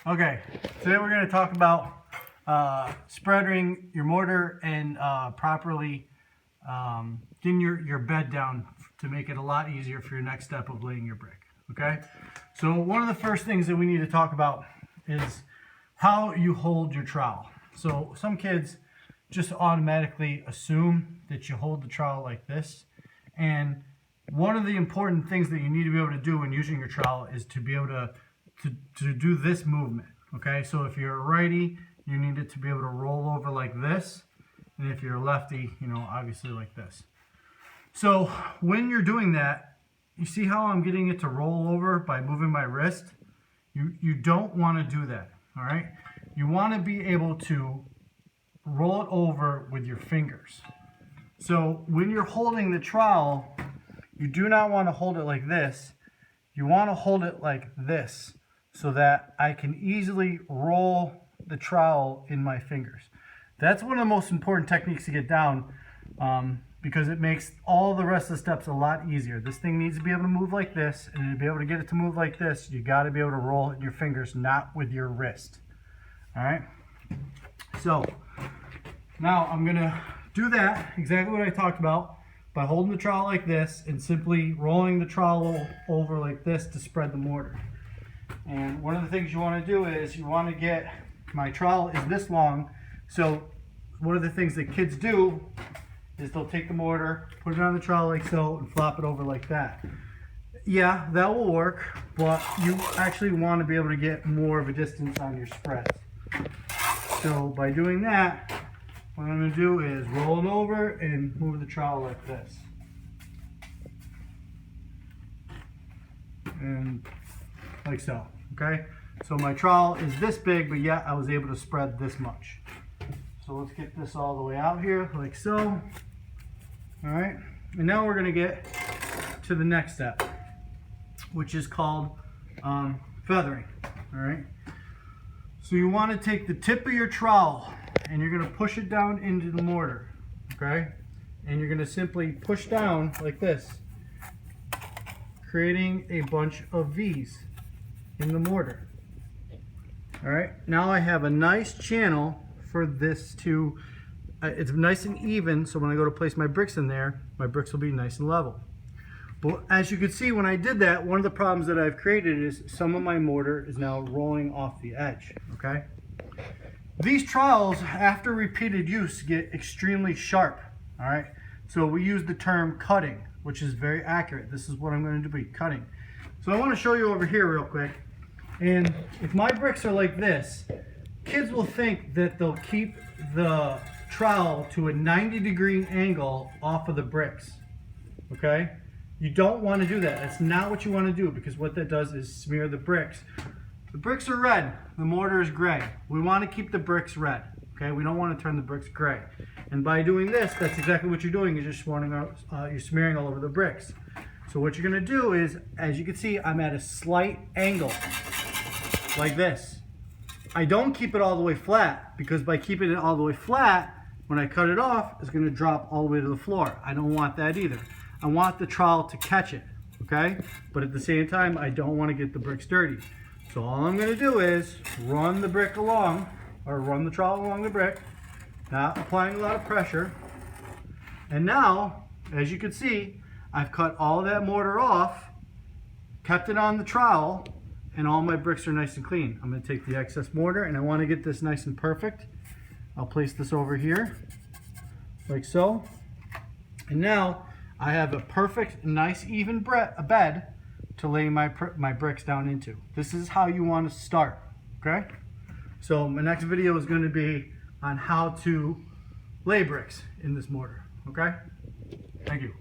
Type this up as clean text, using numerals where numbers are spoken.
Okay, today we're going to talk about spreading your mortar and properly getting your bed down to make it a lot easier for your next step of laying your brick. Okay, so one of the first things that we need to talk about is how you hold your trowel. So some kids just automatically assume that you hold the trowel like this, and one of the important things that you need to be able to do when using your trowel is to be able to do this movement. Okay, so if you're a righty, you need it to be able to roll over like this, and if you're a lefty, obviously like this. So when you're doing that, you see how I'm getting it to roll over by moving my wrist? You don't want to do that. All right, you want to be able to roll it over with your fingers. So when you're holding the trowel, you do not want to hold it like this. You want to hold it like this so that I can easily roll the trowel in my fingers. That's one of the most important techniques to get down because it makes all the rest of the steps a lot easier. This thing needs to be able to move like this, and to be able to get it to move like this, you got to be able to roll it in your fingers, not with your wrist. All right? So now I'm going to do that, exactly what I talked about, by holding the trowel like this and simply rolling the trowel over like this to spread the mortar. And one of the things you want to do is you want to get, my trowel is this long, so one of the things that kids do is they'll take the mortar, put it on the trowel like so, and flop it over like that. Yeah, that will work, but you actually want to be able to get more of a distance on your spreads. So by doing that, what I'm going to do is roll it over and move the trowel like this. And like so, okay? So my trowel is this big, but yet I was able to spread this much. So let's get this all the way out here, like so. All right, and now we're going to get to the next step, which is called feathering, all right? So you want to take the tip of your trowel and you're going to push it down into the mortar, okay? And you're going to simply push down like this, creating a bunch of V's in the mortar. All right, now I have a nice channel for this to, it's nice and even, so when I go to place my bricks in there, my bricks will be nice and level. But as you can see, when I did that, one of the problems that I've created is some of my mortar is now rolling off the edge, okay? These trowels, after repeated use, get extremely sharp, all right? So we use the term cutting, which is very accurate. This is what I'm going to be cutting. So I want to show you over here real quick. And if my bricks are like this, kids will think that they'll keep the trowel to a 90-degree angle off of the bricks, okay? You don't want to do that. That's not what you want to do, because what that does is smear the bricks. The bricks are red, the mortar is gray. We want to keep the bricks red, okay? We don't want to turn the bricks gray. And by doing this, that's exactly what you're doing. You're just you're smearing all over the bricks. So what you're going to do is, as you can see, I'm at a slight angle, like this. I don't keep it all the way flat, because by keeping it all the way flat, when I cut it off, it's going to drop all the way to the floor. I don't want that either. I want the trowel to catch it, okay? But at the same time, I don't want to get the bricks dirty. So all I'm going to do is run the brick along, or run the trowel along the brick, not applying a lot of pressure. And now, as you can see, I've cut all that mortar off, kept it on the trowel, and all my bricks are nice and clean. I'm going to take the excess mortar, and I want to get this nice and perfect. I'll place this over here, like so. And now I have a perfect, nice, even bed to lay my bricks down into. This is how you want to start, okay? So my next video is going to be on how to lay bricks in this mortar, okay? Thank you.